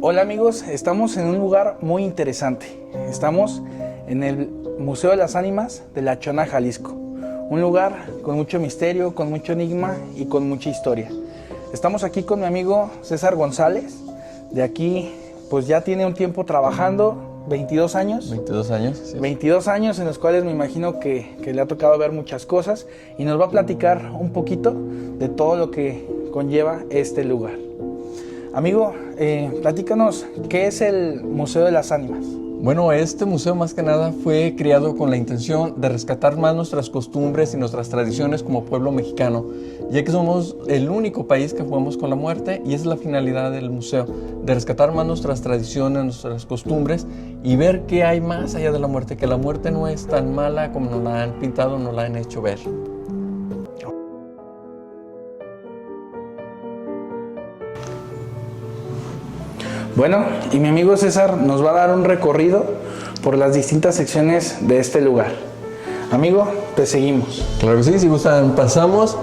Hola amigos, estamos en un lugar muy interesante. Estamos en el Museo de las Ánimas de La Chona, Jalisco. Un lugar con mucho misterio, con mucho enigma y con mucha historia. Estamos aquí con mi amigo César González. De aquí, pues ya tiene un tiempo trabajando, 22 años. 22 años. Sí. 22 años en los cuales me imagino que le ha tocado ver muchas cosas y nos va a platicar un poquito de todo lo que conlleva este lugar. Amigo, platícanos, ¿qué es el Museo de las Ánimas? Bueno, este museo más que nada fue creado con la intención de rescatar más nuestras costumbres y nuestras tradiciones como pueblo mexicano, ya que somos el único país que jugamos con la muerte y esa es la finalidad del museo, de rescatar más nuestras tradiciones, nuestras costumbres y ver qué hay más allá de la muerte, que la muerte no es tan mala como nos la han pintado, nos la han hecho ver. Bueno, y mi amigo César nos va a dar un recorrido por las distintas secciones de este lugar. Amigo, te seguimos. Claro que sí, si gustan pasamos.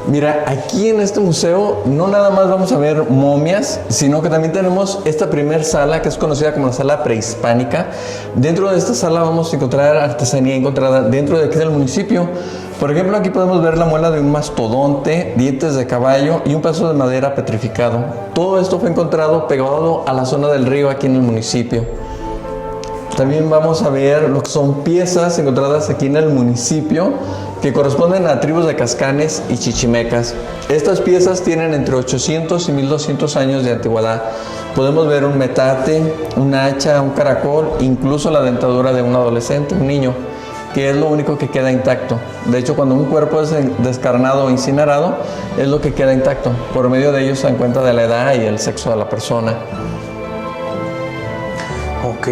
Mira, aquí en este museo no nada más vamos a ver momias, sino que también tenemos esta primer sala que es conocida como la sala prehispánica. Dentro de esta sala vamos a encontrar artesanía encontrada dentro de aquí del municipio. Por ejemplo, aquí podemos ver la muela de un mastodonte, dientes de caballo y un pedazo de madera petrificado. Todo esto fue encontrado pegado a la zona del río aquí en el municipio. También vamos a ver lo que son piezas encontradas aquí en el municipio que corresponden a tribus de cascanes y chichimecas. Estas piezas tienen entre 800 y 1200 años de antigüedad. Podemos ver un metate, un hacha, un caracol, incluso la dentadura de un adolescente, un niño, que es lo único que queda intacto. De hecho, cuando un cuerpo es descarnado o incinerado, es lo que queda intacto. Por medio de ello se dan cuenta de la edad y el sexo de la persona. Ok.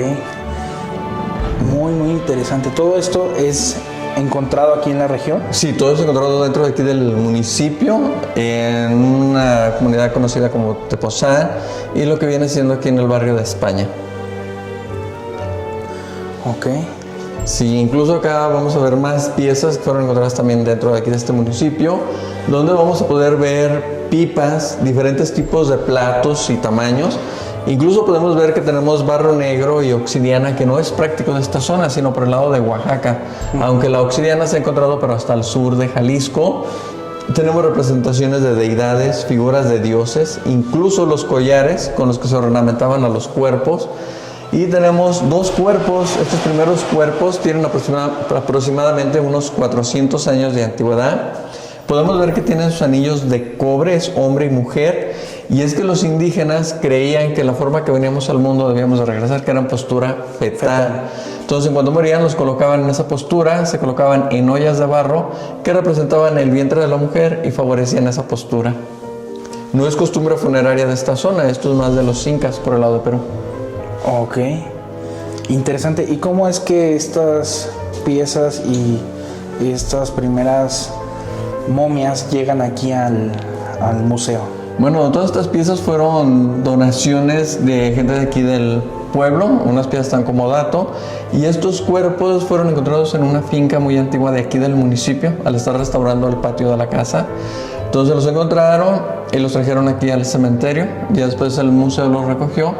Muy interesante. ¿Todo esto es encontrado aquí en la región? Sí, todo es encontrado dentro de aquí del municipio, en una comunidad conocida como Tepoztlán y lo que viene siendo aquí en el barrio de España. Ok. Sí, incluso acá vamos a ver más piezas que fueron encontradas también dentro de aquí de este municipio, donde vamos a poder ver pipas, diferentes tipos de platos y tamaños. Incluso podemos ver que tenemos barro negro y obsidiana, que no es práctico de esta zona, sino por el lado de Oaxaca. Aunque la obsidiana se ha encontrado pero hasta el sur de Jalisco. Tenemos representaciones de deidades, figuras de dioses, incluso los collares con los que se ornamentaban a los cuerpos. Y tenemos dos cuerpos. Estos primeros cuerpos tienen aproximadamente unos 400 años de antigüedad. Podemos ver que tienen sus anillos de cobre, es hombre y mujer. Y es que los indígenas creían que la forma que veníamos al mundo debíamos de regresar, que era en postura fetal. Entonces, cuando morían, los colocaban en esa postura, se colocaban en ollas de barro que representaban el vientre de la mujer y favorecían esa postura. No es costumbre funeraria de esta zona, esto es más de los incas por el lado de Perú. Ok, interesante. ¿Y cómo es que estas piezas y estas primeras momias llegan aquí al museo? Bueno, todas estas piezas fueron donaciones de gente de aquí del pueblo, unas piezas tan como dato, y estos cuerpos fueron encontrados en una finca muy antigua de aquí del municipio, al estar restaurando el patio de la casa. Entonces los encontraron y los trajeron aquí al cementerio, y después el museo los recogió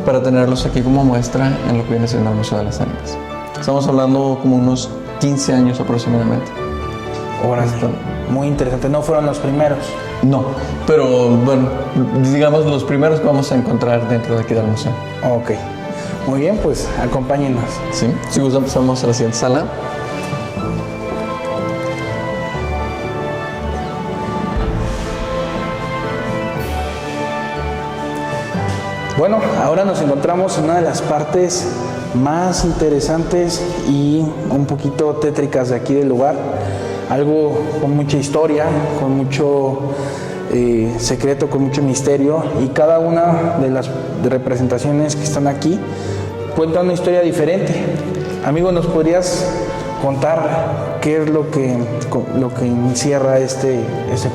para tenerlos aquí como muestra en lo que viene siendo el Museo de las Ánimas. Estamos hablando como unos 15 años aproximadamente. Órale, muy interesante. ¿No fueron los primeros? No, pero bueno, digamos los primeros que vamos a encontrar dentro de aquí del museo. Ok, muy bien, pues acompáñenos. Sí, si gustan pasamos a la siguiente sala. Bueno, ahora nos encontramos en una de las partes más interesantes y un poquito tétricas de aquí del lugar. Algo con mucha historia, con mucho secreto, con mucho misterio, y cada una de las representaciones que están aquí cuenta una historia diferente. Amigo, ¿nos podrías contar qué es lo que encierra este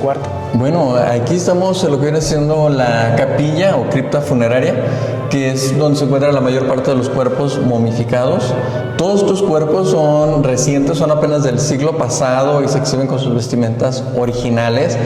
cuarto? Bueno, aquí estamos en lo que viene siendo la capilla o cripta funeraria, que es donde se encuentra la mayor parte de los cuerpos momificados. Todos estos cuerpos son recientes, son apenas del siglo pasado y se exhiben con sus vestimentas originales.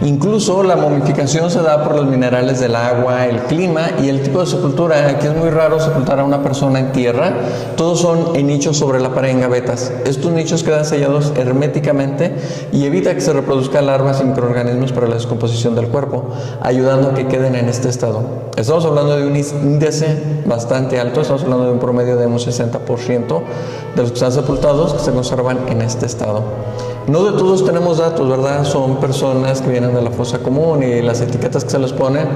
Incluso la momificación se da por los minerales del agua, el clima y el tipo de sepultura. Aquí es muy raro sepultar a una persona en tierra. Todos son en nichos sobre la pared, en gavetas. Estos nichos quedan sellados herméticamente y evita que se reproduzcan larvas y microorganismos para la descomposición del cuerpo, ayudando a que queden en este estado. Estamos hablando de un índice bastante alto, estamos hablando de un promedio de un 60% de los que están sepultados que se conservan en este estado. No de todos tenemos datos, ¿verdad? Son personas que vienen de la fosa común y las etiquetas que se les ponen,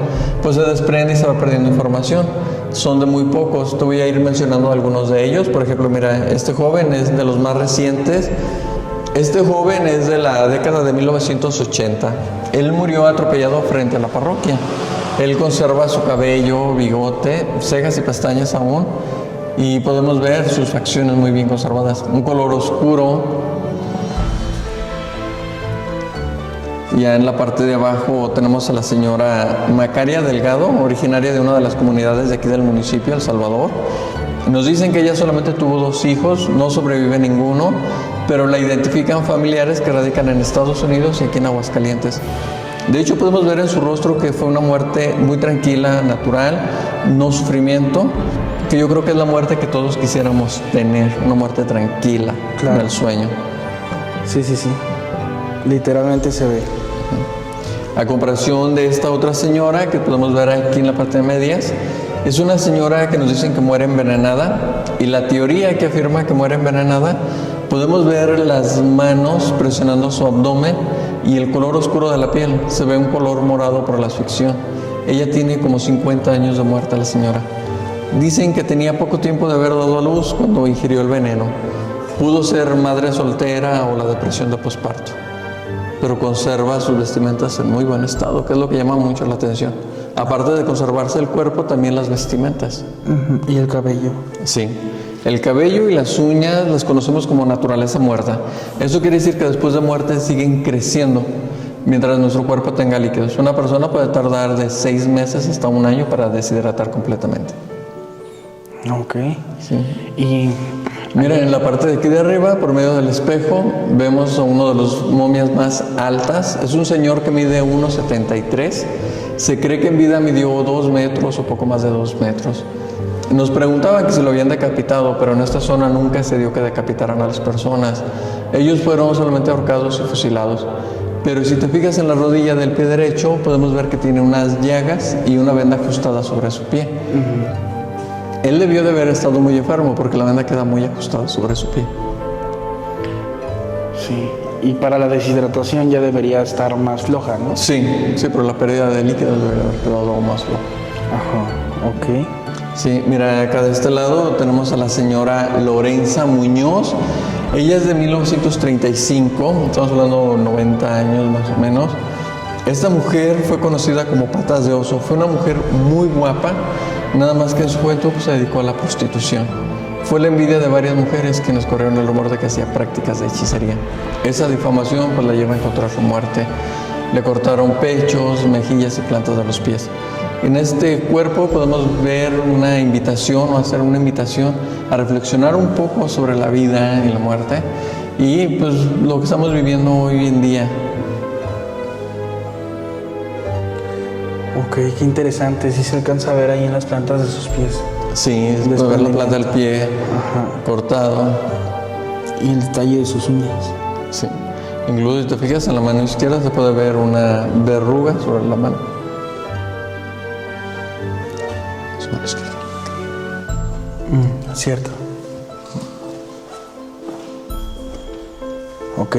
pues se desprende y se va perdiendo información. Son de muy pocos. Te voy a ir mencionando algunos de ellos. Por ejemplo, mira, este joven es de los más recientes. Este joven es de la década de 1980. Él murió atropellado frente a la parroquia. Él conserva su cabello, bigote, cejas y pestañas aún. Y podemos ver sus facciones muy bien conservadas. Un color oscuro. Ya en la parte de abajo tenemos a la señora Macaria Delgado, originaria de una de las comunidades de aquí del municipio, El Salvador. Nos dicen que ella solamente tuvo 2 hijos, no sobrevive ninguno, pero la identifican familiares que radican en Estados Unidos y aquí en Aguascalientes. De hecho, podemos ver en su rostro que fue una muerte muy tranquila, natural, no sufrimiento, que yo creo que es la muerte que todos quisiéramos tener, una muerte tranquila, Claro. del sueño. Sí, sí, sí. Literalmente se ve. A comparación de esta otra señora que podemos ver aquí en la parte de medias, es una señora que nos dicen que muere envenenada, y la teoría que afirma que muere envenenada, podemos ver las manos presionando su abdomen y el color oscuro de la piel. Se ve un color morado por la asfixia. Ella tiene como 50 años de muerta, la señora. Dicen que tenía poco tiempo de haber dado a luz cuando ingirió el veneno. Pudo ser madre soltera o la depresión de posparto, pero conserva sus vestimentas en muy buen estado, que es lo que llama mucho la atención. Aparte de conservarse el cuerpo, también las vestimentas. Y el cabello. Sí. El cabello y las uñas las conocemos como naturaleza muerta. Eso quiere decir que después de muerte siguen creciendo mientras nuestro cuerpo tenga líquidos. Una persona puede tardar de 6 meses hasta 1 año para deshidratar completamente. Ok. Sí. Y Miren, en la parte de aquí de arriba, por medio del espejo, vemos a uno de los momias más altas. Es un señor que mide 1,73. Se cree que en vida midió 2 metros o poco más de 2 metros. Nos preguntaban que si lo habían decapitado, pero en esta zona nunca se dio que decapitaran a las personas. Ellos fueron solamente ahorcados y fusilados. Pero si te fijas en la rodilla del pie derecho, podemos ver que tiene unas llagas y una venda ajustada sobre su pie. Él debió de haber estado muy enfermo porque la venda queda muy ajustada sobre su pie. sí. Y para la deshidratación ya debería estar más floja, ¿no? Sí, pero la pérdida de líquidos debería haber quedado aún más flojo. Ajá. Ok. Sí, mira, acá de este lado tenemos a la señora Lorenza Muñoz. Ella es de 1935, estamos hablando de 90 años más o menos. Esta mujer fue conocida como Patas de Oso. Fue una mujer muy guapa, nada más que en su juventud se dedicó a la prostitución. Fue la envidia de varias mujeres quienes corrieron el rumor de que hacía prácticas de hechicería. Esa difamación pues la lleva a encontrar su muerte. Le cortaron pechos, mejillas y plantas de los pies. En este cuerpo podemos ver una invitación o hacer una invitación a reflexionar un poco sobre la vida y la muerte y pues lo que estamos viviendo hoy en día. Ok, qué interesante. Sí se alcanza a ver ahí en las plantas de sus pies. Sí, se puede ver la planta del pie cortado. Y el detalle de sus uñas. Sí. Incluso si te fijas en la mano izquierda se puede ver una verruga sobre la mano. Su mano izquierda. Cierto. Ok.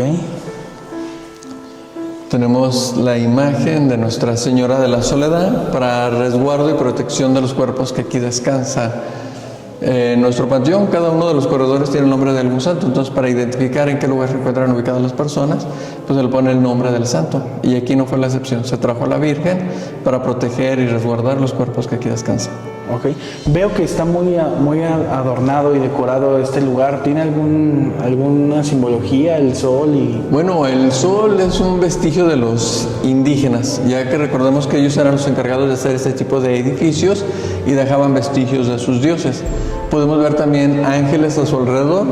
Tenemos la imagen de Nuestra Señora de la Soledad para resguardo y protección de los cuerpos que aquí descansa. En nuestro panteón, cada uno de los corredores tiene el nombre de algún santo, entonces para identificar en qué lugar se encuentran ubicadas las personas, pues se le pone el nombre del santo. Y aquí no fue la excepción, se trajo a la Virgen para proteger y resguardar los cuerpos que aquí descansan. Ok. Veo que está muy adornado y decorado este lugar. ¿Tiene alguna simbología, el sol y...? Bueno, el sol es un vestigio de los indígenas, ya que recordemos que ellos eran los encargados de hacer este tipo de edificios y dejaban vestigios de sus dioses. Podemos ver también ángeles a su alrededor,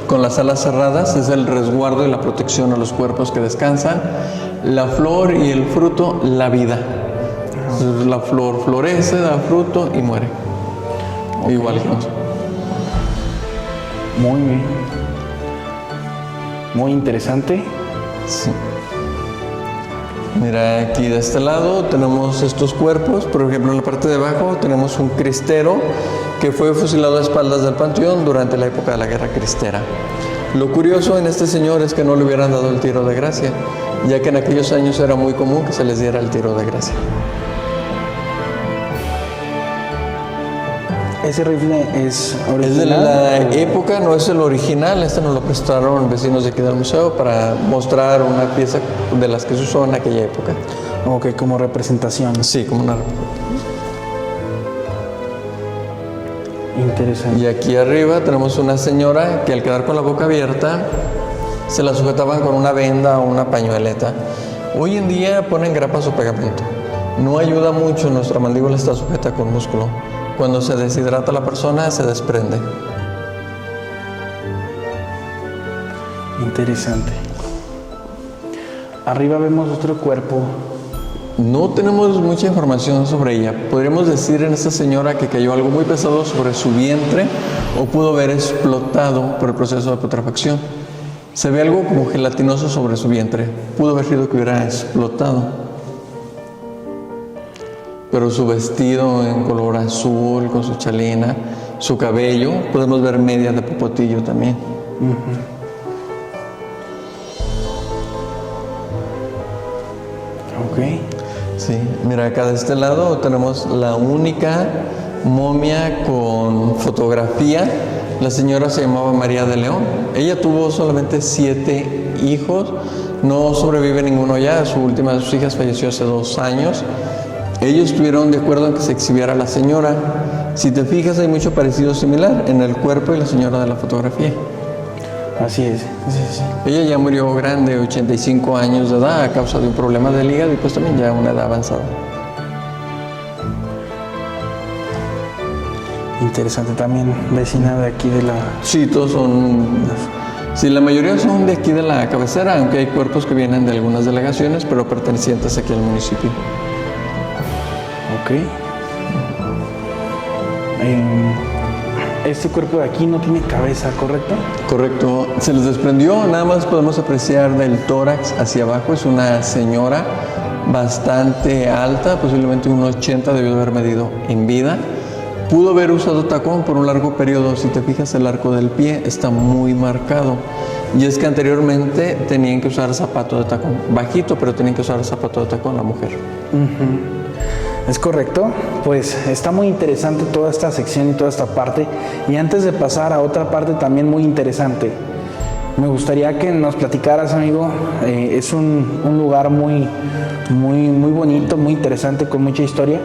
con las alas cerradas, es el resguardo y la protección a los cuerpos que descansan. La flor y el fruto, la vida. La flor florece, da fruto y muere. Okay. Igual que nosotros. Muy bien. Muy interesante. Sí. Mira, aquí de este lado tenemos estos cuerpos. Por ejemplo, en la parte de abajo tenemos un cristero que fue fusilado a espaldas del panteón durante la época de la Guerra Cristera. Lo curioso en este señor es que no le hubieran dado el tiro de gracia, ya que en aquellos años era muy común que se les diera el tiro de gracia. ¿Ese rifle es original? Es de la época, no es el original. Este nos lo prestaron vecinos de aquí del museo para mostrar una pieza de las que se usó en aquella época. Ok, como representación. Sí, como una... Interesante. Y aquí arriba tenemos una señora que al quedar con la boca abierta se la sujetaban con una venda o una pañueleta. Hoy en día ponen grapas o pegamento. No ayuda mucho, nuestra mandíbula está sujeta con músculo. Cuando se deshidrata la persona se desprende. Interesante. Arriba vemos otro cuerpo. No tenemos mucha información sobre ella. Podríamos decir en esta señora que cayó algo muy pesado sobre su vientre o pudo haber explotado por el proceso de putrefacción. Se ve algo como gelatinoso sobre su vientre. Pudo haber sido que hubiera explotado. Pero su vestido en color azul, con su chalina, su cabello, podemos ver medias de popotillo también. Ok. Sí, mira, acá de este lado tenemos la única momia con fotografía. La señora se llamaba María de León. Ella tuvo solamente 7 hijos, no sobrevive ninguno ya. Su última de sus hijas falleció hace 2 años. Ellos estuvieron de acuerdo en que se exhibiera a la señora. Si te fijas, hay mucho parecido similar en el cuerpo y la señora de la fotografía. Así es. Sí. Ella ya murió grande, 85 años de edad, a causa de un problema del hígado y pues también ya una edad avanzada. Interesante también, vecina de aquí de la... Sí, todos son... Sí, la mayoría son de aquí de la cabecera, aunque hay cuerpos que vienen de algunas delegaciones, pero pertenecientes aquí al municipio. Ok. Este cuerpo de aquí no tiene cabeza, ¿correcto? Correcto. Se les desprendió, nada más podemos apreciar del tórax hacia abajo. Es una señora bastante alta, posiblemente un 80 debió de haber medido en vida. Pudo haber usado tacón por un largo periodo. Si te fijas, el arco del pie está muy marcado. Y es que anteriormente tenían que usar zapato de tacón. Bajito, pero tenían que usar zapato de tacón la mujer. Es correcto. Pues está muy interesante toda esta sección y toda esta parte. Y antes de pasar a otra parte también muy interesante, me gustaría que nos platicaras, amigo. Es un lugar muy bonito, muy interesante, con mucha historia.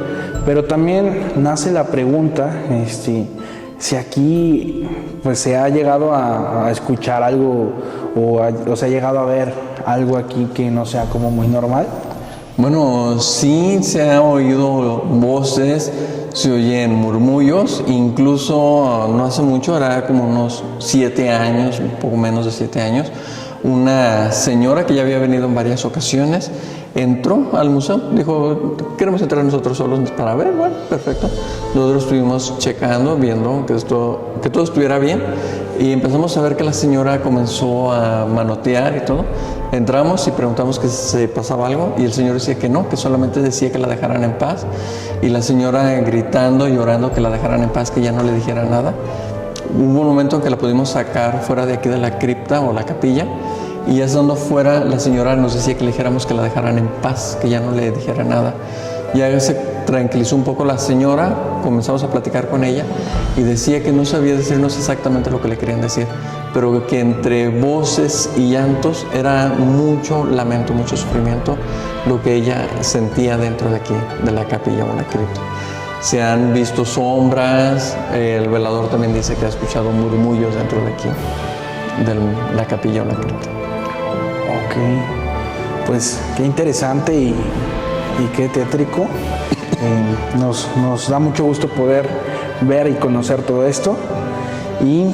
Pero también nace la pregunta, si aquí pues se ha llegado a escuchar algo o se ha llegado a ver algo aquí que no sea como muy normal. Bueno, sí se han oído voces, se oyen murmullos, incluso no hace mucho, era como unos 7 años, un poco menos de 7 años, una señora que ya había venido en varias ocasiones, entró al museo, dijo, queremos entrar nosotros solos para ver. Bueno, perfecto. Nosotros estuvimos checando, viendo que todo estuviera bien, y empezamos a ver que la señora comenzó a manotear y todo. Entramos y preguntamos que si se pasaba algo, y el señor decía que no, que solamente decía que la dejaran en paz, y la señora gritando y llorando que la dejaran en paz, que ya no le dijera nada. Hubo un momento en que la pudimos sacar fuera de aquí de la cripta o la capilla, y ya estando fuera, la señora nos decía que le dijéramos que la dejaran en paz, que ya no le dijera nada. Ya se tranquilizó un poco la señora, comenzamos a platicar con ella y decía que no sabía decirnos exactamente lo que le querían decir, pero que entre voces y llantos era mucho lamento, mucho sufrimiento lo que ella sentía dentro de aquí, de la capilla o la cripta. se han visto sombras. El velador también dice que ha escuchado murmullos dentro de aquí, de la capilla o la cripta. Ok, pues qué interesante y qué tétrico. Nos da mucho gusto poder ver y conocer todo esto. Y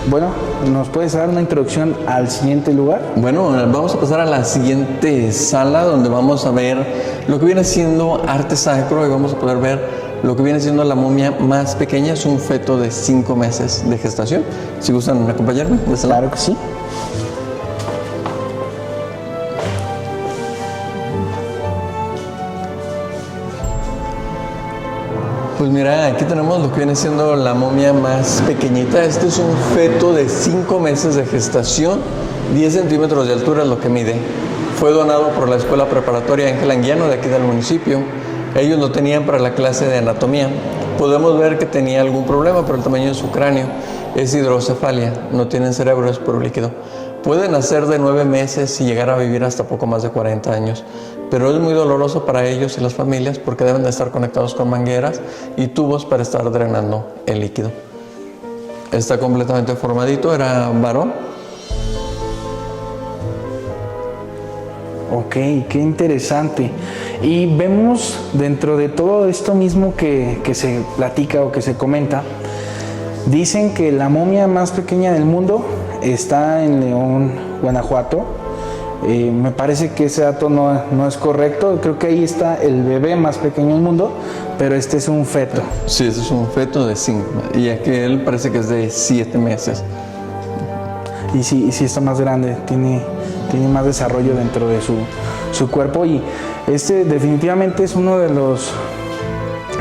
bueno, ¿nos puedes dar una introducción al siguiente lugar? Bueno, vamos a pasar a la siguiente sala donde vamos a ver lo que viene siendo arte sacro y vamos a poder ver lo que viene siendo la momia más pequeña. Es un feto de 5 meses de gestación. Si gustan acompañarme. Claro que sí. Pues mira, aquí tenemos lo que viene siendo la momia más pequeñita. Este es un feto de 5 meses de gestación, 10 centímetros de altura es lo que mide. Fue donado por la Escuela Preparatoria Ángel Anguiano de aquí del municipio. Ellos lo tenían para la clase de anatomía. Podemos ver que tenía algún problema por el tamaño de su cráneo. Es hidrocefalia, no tienen cerebro, es puro líquido. Pueden nacer de 9 meses y llegar a vivir hasta poco más de 40 años. Pero es muy doloroso para ellos y las familias porque deben de estar conectados con mangueras y tubos para estar drenando el líquido. Está completamente formadito, era varón. Ok, qué interesante. Y vemos dentro de todo esto mismo que se platica o que se comenta, dicen que la momia más pequeña del mundo está en León, Guanajuato. Me parece que ese dato no es correcto. Creo que ahí está el bebé más pequeño del mundo, pero este es un feto. Sí, este es un feto de 5 y aquel parece que es de 7 meses. Y sí está más grande, tiene más desarrollo dentro de su cuerpo, y este definitivamente es uno de los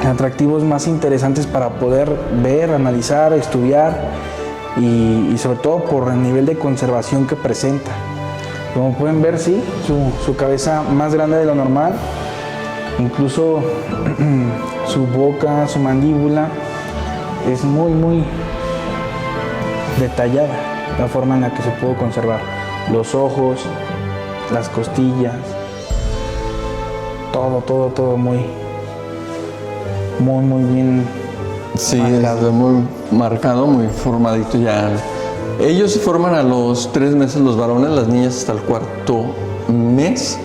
atractivos más interesantes para poder ver, analizar, estudiar y sobre todo por el nivel de conservación que presenta. Como pueden ver, sí, su cabeza más grande de lo normal, incluso su boca, su mandíbula, es muy detallada la forma en la que se pudo conservar. Los ojos, las costillas, todo muy bien. Sí, es muy marcado, muy formadito ya. Ellos se forman a los 3 meses los varones, las niñas hasta el 4.º mes,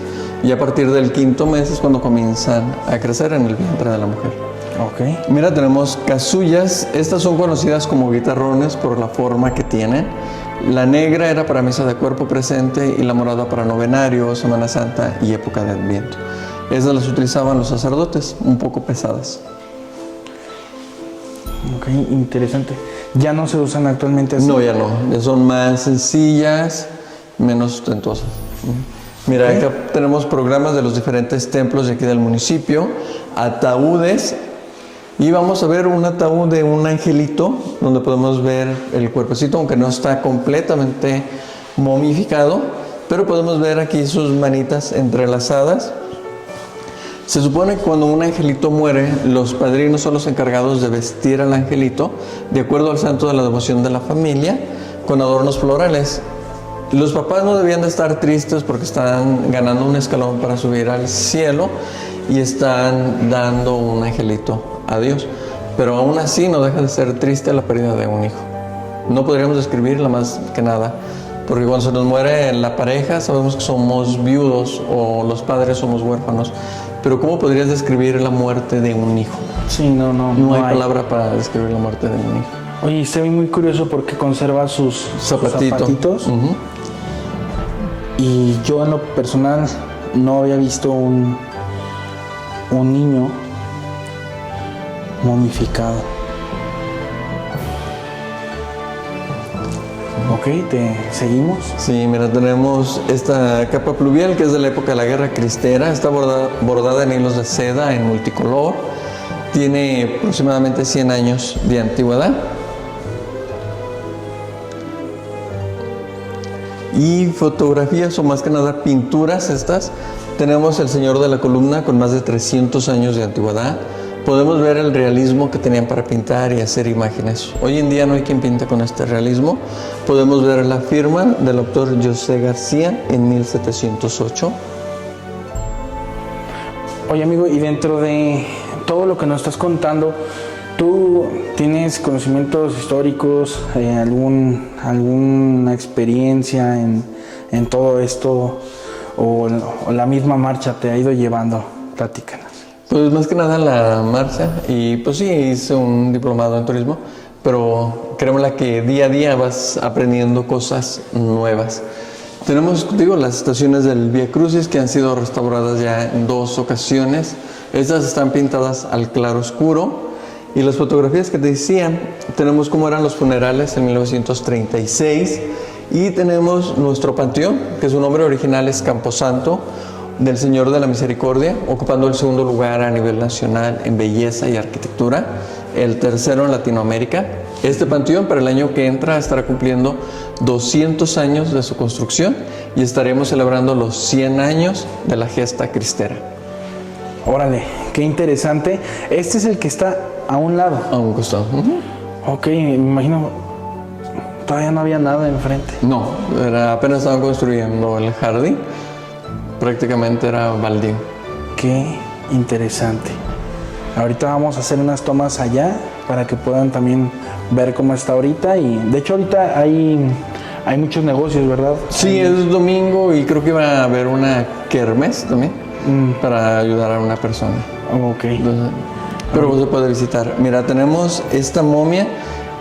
y a partir del 5.º mes es cuando comienzan a crecer en el vientre de la mujer. Ok. Mira, tenemos casullas. Estas son conocidas como guitarrones por la forma que tienen. La negra era para misa de cuerpo presente y la morada para novenario, Semana Santa y época de Adviento. Esas las utilizaban los sacerdotes, un poco pesadas. Ok, interesante. ¿Ya no se usan actualmente así? No, ya no. Ya son más sencillas, menos ostentosas. Mira, Okay. acá tenemos programas de los diferentes templos de aquí del municipio, ataúdes, y vamos a ver un ataúd de un angelito, donde podemos ver el cuerpecito, aunque no está completamente momificado, pero podemos ver aquí sus manitas entrelazadas. Se supone que cuando un angelito muere, los padrinos son los encargados de vestir al angelito de acuerdo al santo de la devoción de la familia, con adornos florales. Los papás no debían de estar tristes porque están ganando un escalón para subir al cielo y están dando un angelito a Dios. Pero aún así no deja de ser triste la pérdida de un hijo. No podríamos describirla más que nada, porque cuando se nos muere la pareja sabemos que somos viudos o los padres somos huérfanos. Pero ¿cómo podrías describir la muerte de un hijo? Sí, no hay palabra para describir la muerte de un hijo. Oye, estoy muy curioso porque conserva sus zapatitos. Uh-huh. Y yo en lo personal no había visto un niño momificado. Ok, ¿te seguimos? Sí, mira, tenemos esta capa pluvial que es de la época de la Guerra Cristera. Está bordada en hilos de seda en multicolor. Tiene aproximadamente 100 años de antigüedad. Y fotografías, o más que nada pinturas estas. Tenemos el Señor de la Columna con más de 300 años de antigüedad. Podemos ver el realismo que tenían para pintar y hacer imágenes. Hoy en día no hay quien pinte con este realismo. Podemos ver la firma del autor José García en 1708. Oye, amigo, y dentro de todo lo que nos estás contando, ¿tú tienes conocimientos históricos, alguna experiencia en todo esto o la misma marcha te ha ido llevando? Platícanos. Pues más que nada la marcha, y pues sí, hice un diplomado en turismo, pero créeme que día a día vas aprendiendo cosas nuevas. Tenemos, digo, las estaciones del Vía Crucis que han sido restauradas ya en 2 ocasiones. Estas están pintadas al claro oscuro. Y las fotografías que te decía, tenemos cómo eran los funerales en 1936. Y tenemos nuestro panteón, que su nombre original es Camposanto, del Señor de la Misericordia, ocupando el 2º lugar a nivel nacional en belleza y arquitectura, el 3º en Latinoamérica. Este panteón para el año que entra estará cumpliendo 200 años de su construcción y estaremos celebrando los 100 años de la gesta cristera. Órale, qué interesante. Este es el que está a un lado. A un costado. Ok, me imagino, todavía no había nada enfrente. No, apenas estaban construyendo el jardín. Prácticamente era baldío. Qué interesante. Ahorita vamos a hacer unas tomas allá para que puedan también ver cómo está ahorita. Y de hecho ahorita hay muchos negocios, ¿verdad? Sí, es domingo y creo que iba a haber una kermés también para ayudar a una persona. Ok. Entonces, pero se puede visitar. Mira, tenemos esta momia.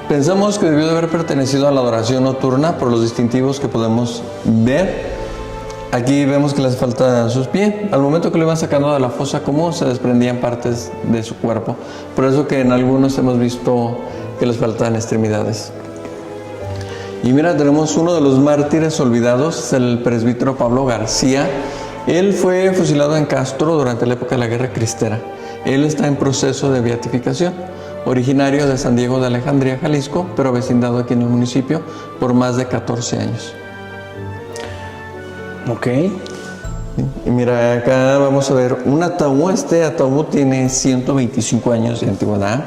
Pensamos que debió de haber pertenecido a la adoración nocturna por los distintivos que podemos ver. Aquí vemos que les falta sus pies. Al momento que lo iban sacando de la fosa común se desprendían partes de su cuerpo. Por eso que en algunos hemos visto que les faltan extremidades. Y mira, tenemos uno de los mártires olvidados, es el presbítero Pablo García. Él fue fusilado en Castro durante la época de la Guerra Cristera. Él está en proceso de beatificación. Originario de San Diego de Alejandría, Jalisco, pero vecindado aquí en el municipio por más de 14 años. Ok. Y mira, acá vamos a ver un ataúd. Este ataúd tiene 125 años de antigüedad.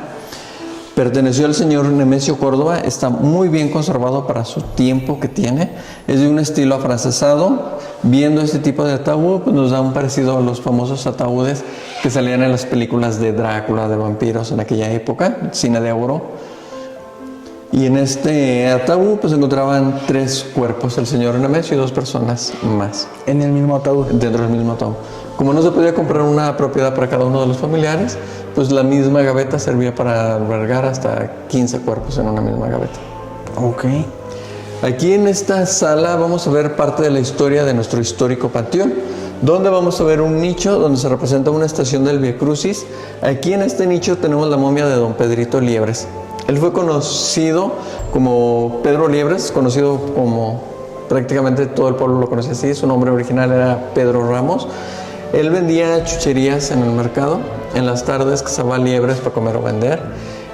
Perteneció al señor Nemesio Córdoba. Está muy bien conservado para su tiempo que tiene. Es de un estilo afrancesado. Viendo este tipo de ataúd, pues nos da un parecido a los famosos ataúdes que salían en las películas de Drácula, de vampiros en aquella época, cine de oro. Y en este ataúd pues se encontraban 3 cuerpos, el señor Nemesio y 2 personas más. En el mismo ataúd. Dentro del mismo ataúd. Como no se podía comprar una propiedad para cada uno de los familiares, pues la misma gaveta servía para albergar hasta 15 cuerpos en una misma gaveta. Ok. Aquí en esta sala vamos a ver parte de la historia de nuestro histórico panteón, donde vamos a ver un nicho donde se representa una estación del Vía Crucis. Aquí en este nicho tenemos la momia de don Pedrito Liebres. Él fue conocido como Pedro Liebres, conocido como prácticamente todo el pueblo lo conocía así. Su nombre original era Pedro Ramos. Él vendía chucherías en el mercado. En las tardes cazaba liebres para comer o vender.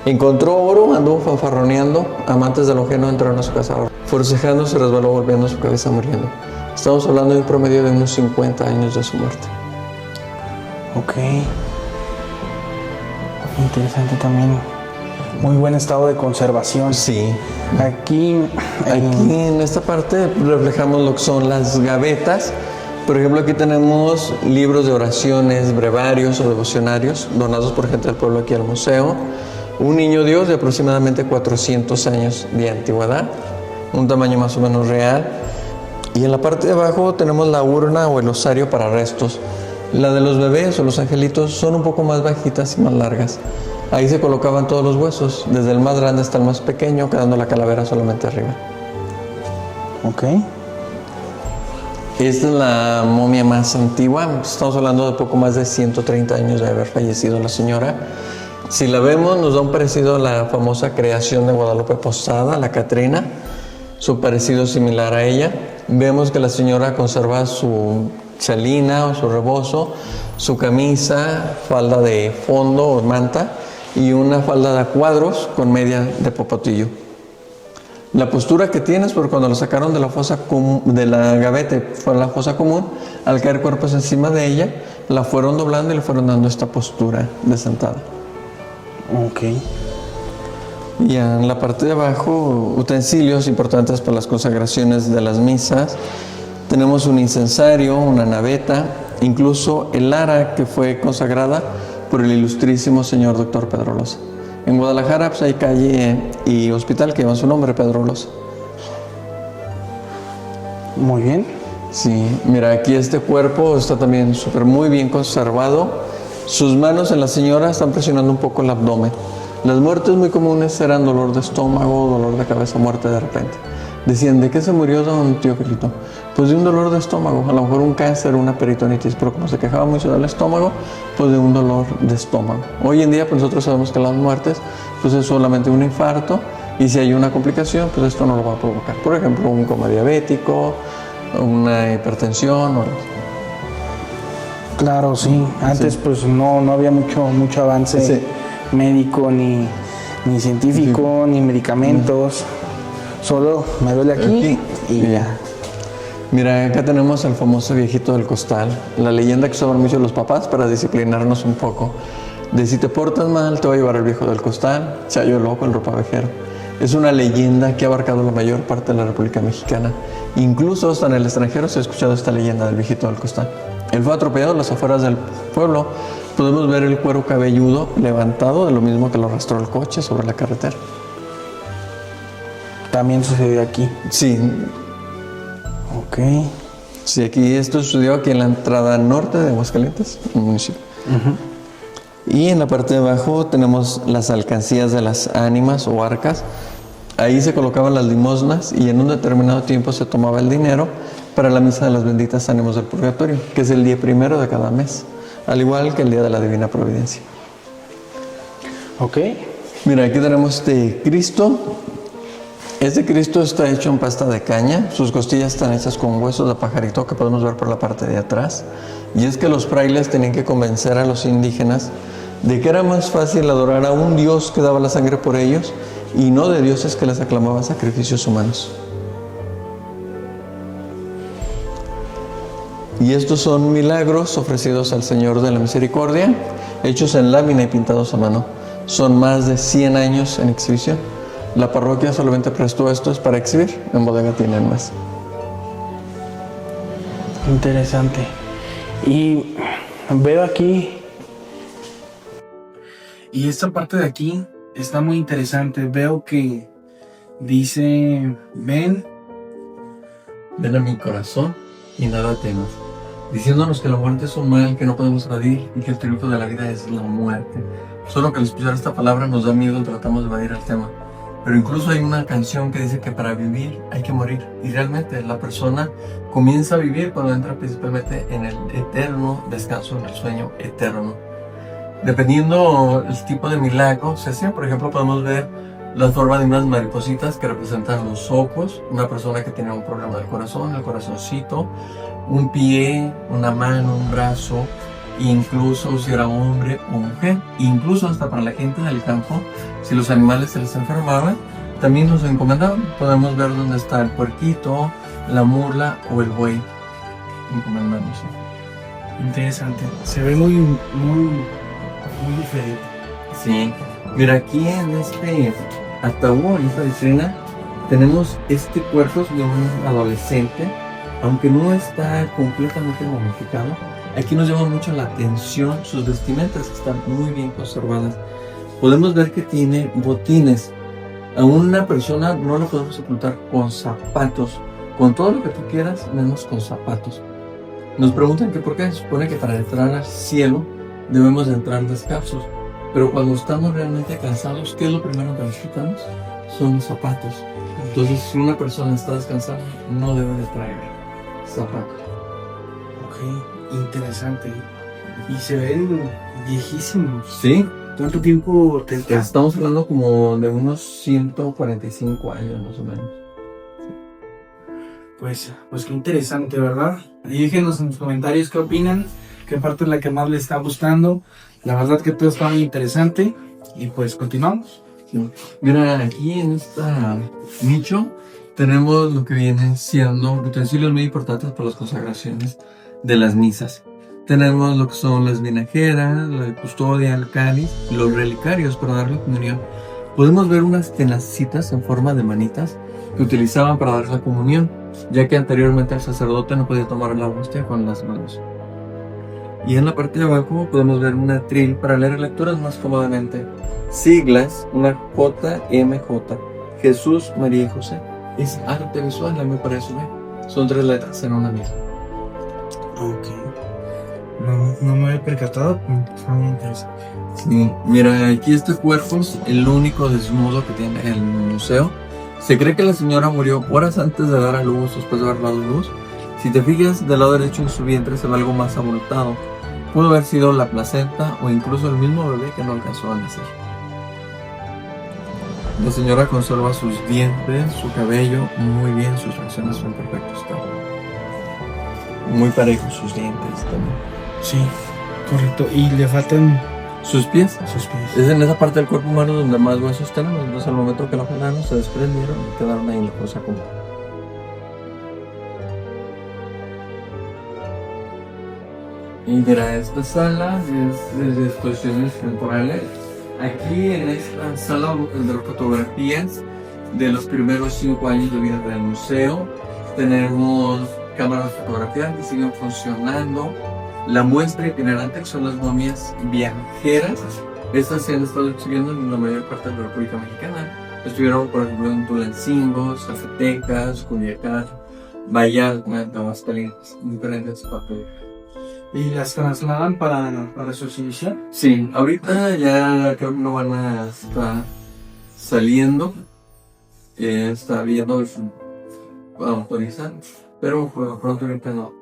Encontró oro, anduvo fanfarroneando. Amantes de lo ajeno entraron a su casa. Forcejando se resbaló, golpeando su cabeza, muriendo. Estamos hablando de un promedio de unos 50 años de su muerte. Ok. Interesante también. Muy buen estado de conservación. Sí. Aquí en esta parte reflejamos lo que son las gavetas. Por ejemplo, aquí tenemos libros de oraciones, brevarios o devocionarios donados por gente del pueblo aquí al museo. Un niño Dios de aproximadamente 400 años de antigüedad, un tamaño más o menos real. Y en la parte de abajo tenemos la urna o el osario para restos. La de los bebés o los angelitos son un poco más bajitas y más largas. Ahí se colocaban todos los huesos, desde el más grande hasta el más pequeño, quedando la calavera solamente arriba. Ok. Esta es la momia más antigua. Estamos hablando de poco más de 130 años de haber fallecido la señora. Si la vemos, nos da un parecido a la famosa creación de Guadalupe Posada, la Catrina. Su parecido similar a ella. Vemos que la señora conserva su chalina o su rebozo, su camisa, falda de fondo o manta y una falda de cuadros con media de popotillo. La postura que tienes, porque cuando lo sacaron de la fosa de la gaveta, fue a la fosa común, al caer cuerpos encima de ella, la fueron doblando y le fueron dando esta postura de sentada. Ok. Y en la parte de abajo, utensilios importantes para las consagraciones de las misas. Tenemos un incensario, una naveta, incluso el ara que fue consagrada por el ilustrísimo señor Dr. Pedro Loza. En Guadalajara pues, hay calle y hospital que llevan su nombre, Pedro Loza. Muy bien. Sí, mira, aquí este cuerpo está también muy bien conservado. Sus manos en la señora están presionando un poco el abdomen. Las muertes muy comunes eran dolor de estómago, dolor de cabeza, muerte de repente. Decían, ¿de qué se murió don Teofilito? Pues de un dolor de estómago, a lo mejor un cáncer, una peritonitis, pero como se quejaba mucho del estómago, pues de un dolor de estómago. Hoy en día pues nosotros sabemos que las muertes pues es solamente un infarto, y si hay una complicación, pues esto no lo va a provocar. Por ejemplo, un coma diabético, una hipertensión. Claro, sí. Antes Sí. pues no había mucho avance Sí. médico, ni científico, ni medicamentos. Solo me duele aquí y ya. Mira, acá tenemos al famoso viejito del costal, la leyenda que usaban mucho los papás para disciplinarnos un poco. De si te portas mal, te va a llevar el viejo del costal, Chayo Loco, el ropavejero. Es una leyenda que ha abarcado la mayor parte de la República Mexicana. Incluso hasta en el extranjero se ha escuchado esta leyenda del viejito del costal. Él fue atropellado en las afueras del pueblo. Podemos ver el cuero cabelludo levantado de lo mismo que lo arrastró el coche sobre la carretera. También sucedió aquí. Sí, Ok. sí, esto sucedió aquí en la entrada norte de Aguascalientes, el municipio. Y en la parte de abajo tenemos las alcancías de las ánimas o arcas. Ahí se colocaban las limosnas y en un determinado tiempo se tomaba el dinero para la misa de las benditas ánimas del purgatorio, que es el día 1 de cada mes, al igual que el día de la Divina Providencia. Ok. Mira, aquí tenemos este Cristo. Este Cristo está hecho en pasta de caña. Sus costillas están hechas con huesos de pajarito que podemos ver por la parte de atrás. Y es que los frailes tenían que convencer a los indígenas de que era más fácil adorar a un Dios que daba la sangre por ellos y no de dioses que les aclamaban sacrificios humanos. Y estos son milagros ofrecidos al Señor de la Misericordia, hechos en lámina y pintados a mano. Son más de 100 años en exhibición. La parroquia solamente prestó estos para exhibir, en bodega tienen más. Interesante. Y veo aquí. Y esta parte de aquí está muy interesante. Veo que dice, ven Ven a mi corazón y nada temas, diciéndonos que la muerte es un mal que no podemos evadir y que el triunfo de la vida es la muerte. Solo que al escuchar esta palabra nos da miedo y tratamos de evadir el tema. Pero incluso hay una canción que dice que para vivir hay que morir. Y realmente la persona comienza a vivir cuando entra principalmente en el eterno descanso, en el sueño eterno. Dependiendo el tipo de milagro se hacía, por ejemplo, podemos ver la forma de unas maripositas que representan los ojos, una persona que tiene un problema del corazón, el corazoncito, un pie, una mano, un brazo, incluso si era hombre o mujer, incluso hasta para la gente del campo, si los animales se les enfermaban, también nos encomendaban. Podemos ver dónde está el puerquito, la mula o el buey encomendándose. Interesante. Se ve muy diferente. Sí, mira, aquí en este ataúd, en esta vitrina, tenemos este cuerpo de un adolescente, aunque no está completamente momificado. Aquí nos llama mucho la atención sus vestimentas, que están muy bien conservadas. Podemos ver que tiene botines. A una persona no la podemos ocultar con zapatos, con todo lo que tú quieras, menos con zapatos. Nos preguntan que por qué. Se supone que para entrar al cielo debemos de entrar descalzos, pero cuando estamos realmente cansados, ¿qué es lo primero que nos quitamos? Son los zapatos. Entonces, si una persona está descansada, no debe de traer zapatos. Ok, interesante. Y se ven viejísimos. Sí, ¿Cuánto tiempo tendrá? estamos hablando como de unos 145 años más o menos. Pues qué interesante, ¿verdad? Y déjenos en los comentarios qué opinan, qué parte es la que más les está gustando. La verdad que todo está muy interesante. Y pues continuamos. Sí. Mira, aquí en este nicho tenemos lo que vienen siendo utensilios muy importantes para las consagraciones de las misas. Tenemos lo que son las vinajeras, la custodia, el cáliz, los relicarios para dar la comunión. Podemos ver unas tenacitas en forma de manitas que utilizaban para dar la comunión, ya que anteriormente el sacerdote no podía tomar la hostia con las manos. Y en la parte de abajo podemos ver un atril para leer lecturas más cómodamente. Siglas, una JMJ, Jesús, María y José. Es arte visual, a mí me parece bien. Son 3 letras en una misma. Ok. No me había percatado, está muy interesante. Sí, mira, aquí este cuerpo es el único desnudo que tiene el museo. Se cree que la señora murió horas antes de dar a luz, después de haber dado luz. Si te fijas, del lado derecho en su vientre se ve algo más abultado. Pudo haber sido la placenta o incluso el mismo bebé que no alcanzó a nacer. La señora conserva sus dientes, su cabello muy bien, sus facciones son perfectos. Muy parejos sus dientes también. Sí, correcto. Y le faltan Sus pies. sus pies. Es en esa parte del cuerpo humano donde más huesos tenemos. Entonces, al momento que lo jalaron, se desprendieron y quedaron ahí en la fosa común. Y mira, esta sala es de exposiciones temporales. Aquí en esta sala vamos a tener fotografías de los primeros 5 años de vida del museo. Tenemos cámaras de fotografía que siguen funcionando. La muestra itinerante, que son las momias viajeras, estas se han estado exhibiendo en la mayor parte de la República Mexicana. Estuvieron, por ejemplo, en Tulancingo, Zacatecas, Culiacán, Vallarta, Aguascalientes, diferentes partes. ¿Y las trasladan para su exhibición? Sí, ahorita ya creo que no van a estar saliendo. Está viendo autorizar, pero pronto ahorita no.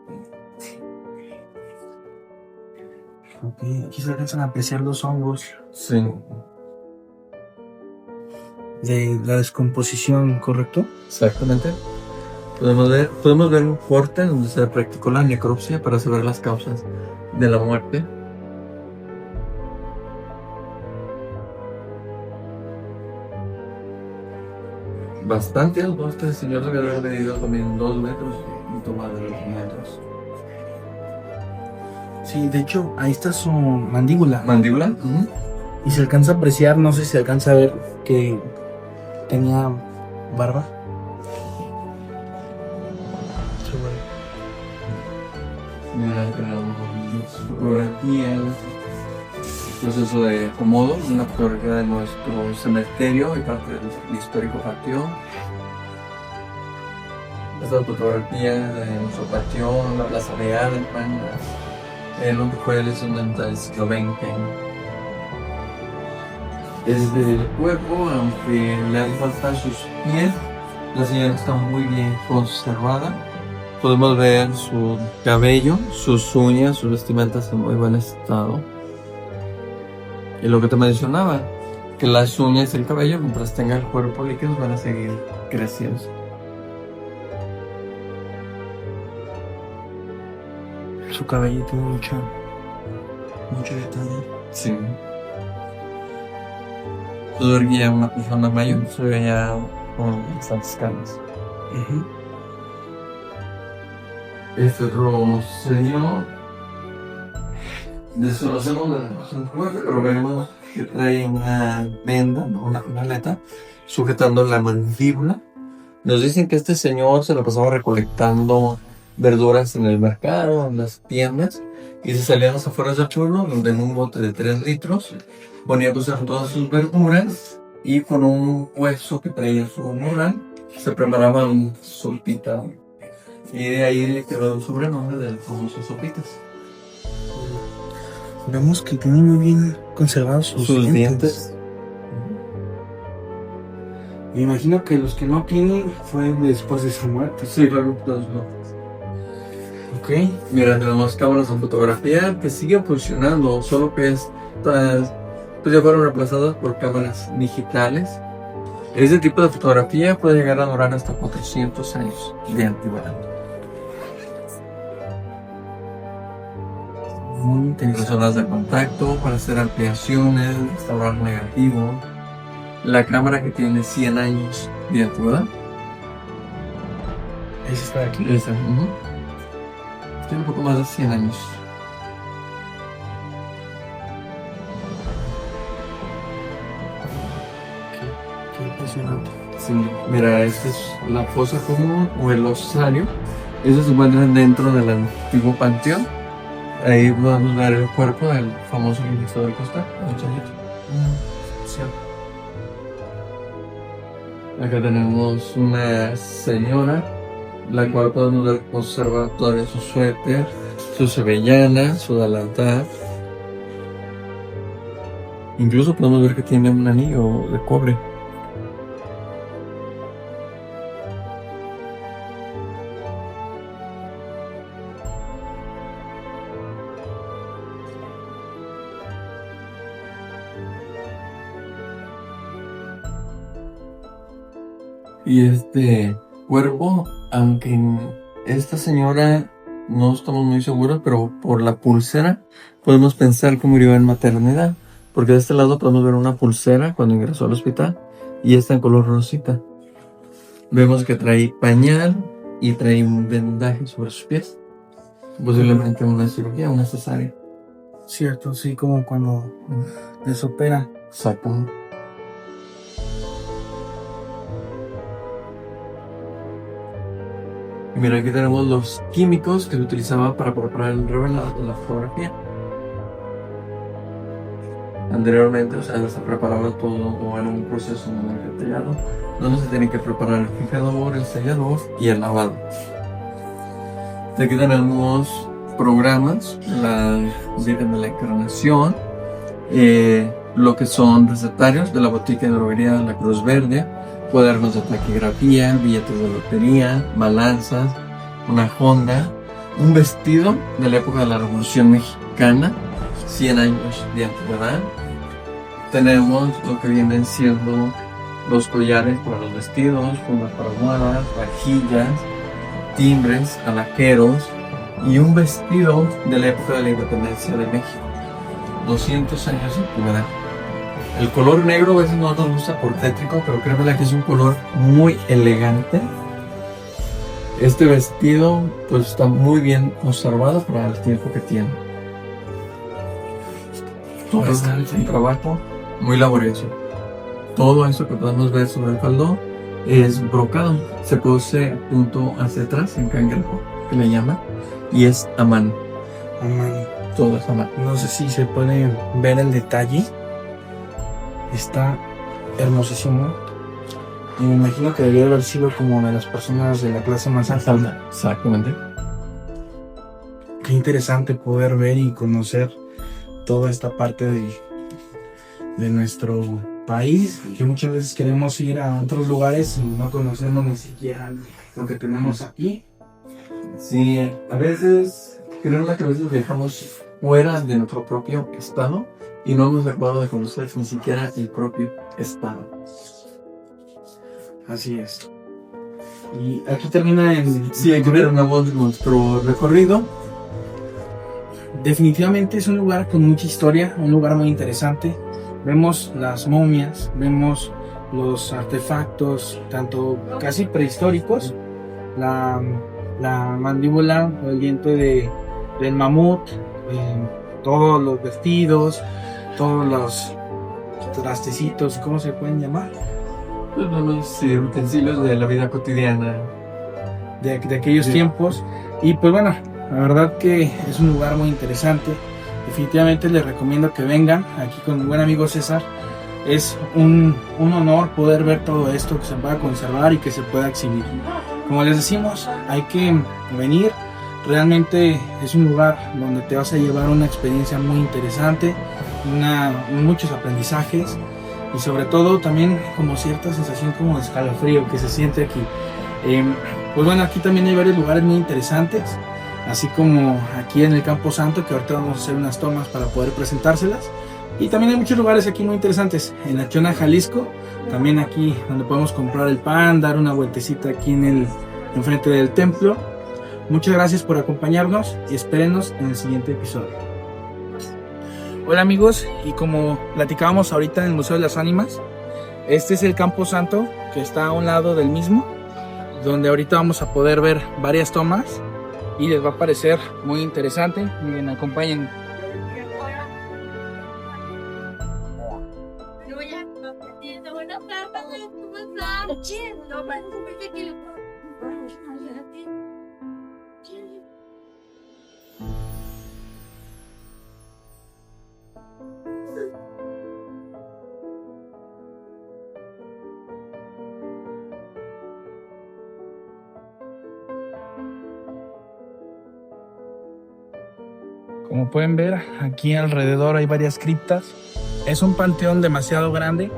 Ok, aquí se alcanzan a apreciar los hongos Sí. de la descomposición, ¿correcto? Exactamente. Podemos ver un corte donde se practicó la necropsia para saber las causas de la muerte. Bastante alto, este señor debe haber medido también 2 metros y tomado los metros. Sí, de hecho, ahí está su mandíbula. ¿Mandíbula? Y se alcanza a apreciar, no sé si se alcanza a ver que tenía barba. Mira, fotografías, proceso de acomodo, una fotografía de nuestro cementerio y parte del histórico patio. Esta fotografía de nuestro patio, la plaza real, lo que fue el instrumento del siglo XX. Es del cuerpo, aunque le hacen falta sus pies, la señora está muy bien conservada. Podemos ver su cabello, sus uñas, sus vestimentas en muy buen estado. Y lo que te mencionaba, que las uñas y el cabello, mientras tenga el cuerpo líquido, van a seguir creciendo. Su cabello tiene mucho detalle. Sí. Puedo ver que ya una persona mayor se ve ya con bastantes canas. Este otro señor, desconocemos la muerte, pero vemos que trae una venda, una maleta, sujetando la mandíbula. Nos dicen que este señor se lo pasaba recolectando verduras en el mercado, en las tiendas, y se salía a las afueras del pueblo, donde en un bote de 3 litros ponía a cocer todas sus verduras y con un hueso que traía su morral se preparaba un sopita. Y de ahí le quedó el sobrenombre del famoso sopitas. Vemos que tiene muy bien conservados sus dientes. Me imagino que los que no tienen fue después de su muerte. Sí, claro, todos no. Ok. Mira, tenemos cámaras de fotografía que siguen funcionando, solo que estas pues ya fueron reemplazadas por cámaras digitales. Este tipo de fotografía puede llegar a durar hasta 400 años de antigüedad. Muy interesante. Zonas de contacto para hacer ampliaciones, restaurar negativo. La cámara que tiene 100 años de antigüedad. ¿Ese está aquí? Esa, tiene un poco más de 100 años. Qué impresionante. Sí, mira, esta es la fosa común o el osario. Eso se encuentra dentro del antiguo panteón. Ahí podemos ver el cuerpo del famoso ministro del Costa, el Chayito. Cierto. Acá tenemos una señora, la cual podemos ver conserva todavía su suéter, su sevellana, su delantal. Incluso podemos ver que tiene un anillo de cobre. Y este cuerpo, aunque esta señora no estamos muy seguros, pero por la pulsera podemos pensar que murió en maternidad. Porque de este lado podemos ver una pulsera cuando ingresó al hospital y está en color rosita. Vemos que trae pañal y trae un vendaje sobre sus pies. Posiblemente una cirugía, una cesárea. Cierto, sí, como cuando les opera. Exacto. Y mira, aquí tenemos los químicos que se utilizaban para preparar el revelado de la fotografía. Anteriormente, o sea, se preparaba todo o en un proceso muy detallado, donde se tiene que preparar el fijador, el sellador y el lavado. Aquí tenemos programas, la Virgen de la Encarnación, lo que son recetarios de la botica de droguería de la Cruz Verde, cuadernos de taquigrafía, billetes de lotería, balanzas, una Honda, un vestido de la época de la Revolución Mexicana, 100 años de antigüedad. Tenemos lo que vienen siendo los collares para los vestidos, fundas para almohadas, vajillas, timbres, alajeros y un vestido de la época de la independencia de México, 200 años de antigüedad. El color negro a veces no nos gusta por tétrico, pero créanme que es un color muy elegante. Este vestido pues está muy bien conservado para el tiempo que tiene. Todo es un trabajo muy laborioso. Todo eso que podemos ver sobre el faldón es brocado. Se cose junto hacia atrás en cangrejo, que le llaman, y es a mano. A mano. Todo es a mano. No sé si se puede ver el detalle. Está hermosísimo. Y me imagino que debería haber sido como de las personas de la clase más alta. Exactamente. Qué interesante poder ver y conocer toda esta parte de nuestro país, que muchas veces queremos ir a otros lugares y no conocemos ni siquiera lo que tenemos aquí. Sí, a veces, creo que a veces viajamos fuera de nuestro propio estado y no hemos acabado de conocer ni siquiera el propio estado. Así es. Y aquí termina en... Sí, aquí terminamos nuestro recorrido. Definitivamente es un lugar con mucha historia, un lugar muy interesante. Vemos las momias, vemos los artefactos, tanto casi prehistóricos, la mandíbula o el diente del mamut, todos los vestidos, todos los trastecitos, ¿cómo se pueden llamar? Pues los utensilios de la vida cotidiana. De aquellos tiempos. Y pues bueno, la verdad que es un lugar muy interesante. Definitivamente les recomiendo que vengan aquí con mi buen amigo César. Es un honor poder ver todo esto, que se pueda conservar y que se pueda exhibir. Como les decimos, hay que venir. Realmente es un lugar donde te vas a llevar una experiencia muy interesante, muchos aprendizajes y sobre todo también como cierta sensación como de escalofrío que se siente aquí. Pues bueno, aquí también hay varios lugares muy interesantes, así como aquí en el Campo Santo, que ahorita vamos a hacer unas tomas para poder presentárselas. Y también hay muchos lugares aquí muy interesantes, en la Chona, Jalisco, también aquí donde podemos comprar el pan, dar una vueltecita aquí enfrente del templo. Muchas gracias por acompañarnos y espérenos en el siguiente episodio. Hola amigos, y como platicábamos ahorita en el Museo de las Ánimas, este es el Campo Santo que está a un lado del mismo, donde ahorita vamos a poder ver varias tomas y les va a parecer muy interesante. Miren, acompáñenme. Como pueden ver, aquí alrededor hay varias criptas. Es un panteón demasiado grande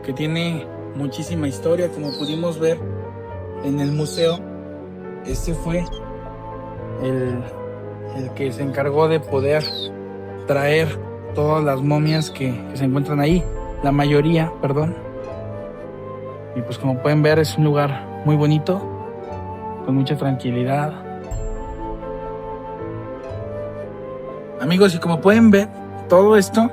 que tiene muchísima historia. Como pudimos ver en el museo, este fue el que se encargó de poder traer todas las momias que se encuentran ahí, la mayoría, perdón. Y pues como pueden ver, es un lugar muy bonito, con mucha tranquilidad. Amigos, y como pueden ver, todo esto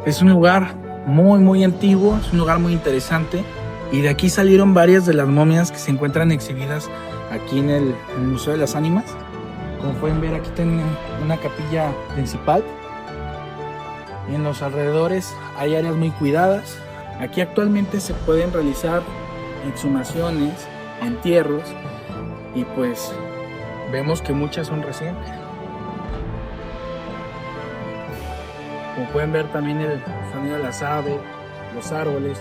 es un lugar muy antiguo, es un lugar muy interesante, y de aquí salieron varias de las momias que se encuentran exhibidas aquí en el Museo de las Ánimas. Como pueden ver, aquí tienen una capilla principal y en los alrededores hay áreas muy cuidadas. Aquí actualmente se pueden realizar exhumaciones, entierros, y pues vemos que muchas son recientes. Como pueden ver también el sonido de las aves, los árboles,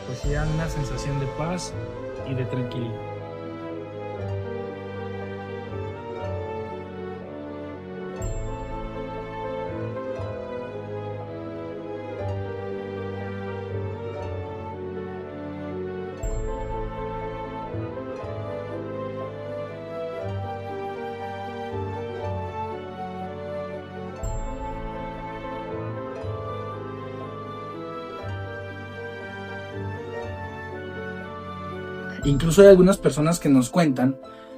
pues sí dan una sensación de paz y de tranquilidad. Incluso hay algunas personas que nos cuentan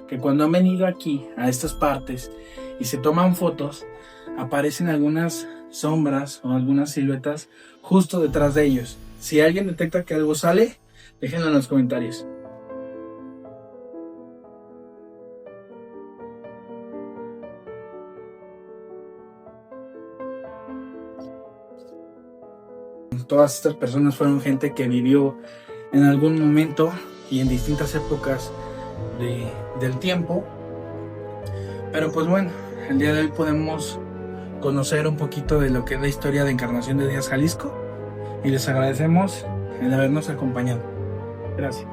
que cuando han venido aquí a estas partes y se toman fotos, aparecen algunas sombras o algunas siluetas justo detrás de ellos. Si alguien detecta que algo sale, déjenlo en los comentarios. Todas estas personas fueron gente que vivió en algún momento y en distintas épocas del tiempo. Pero pues bueno, el día de hoy podemos conocer un poquito de lo que es la historia de Encarnación de Díaz, Jalisco, y les agradecemos el habernos acompañado. Gracias.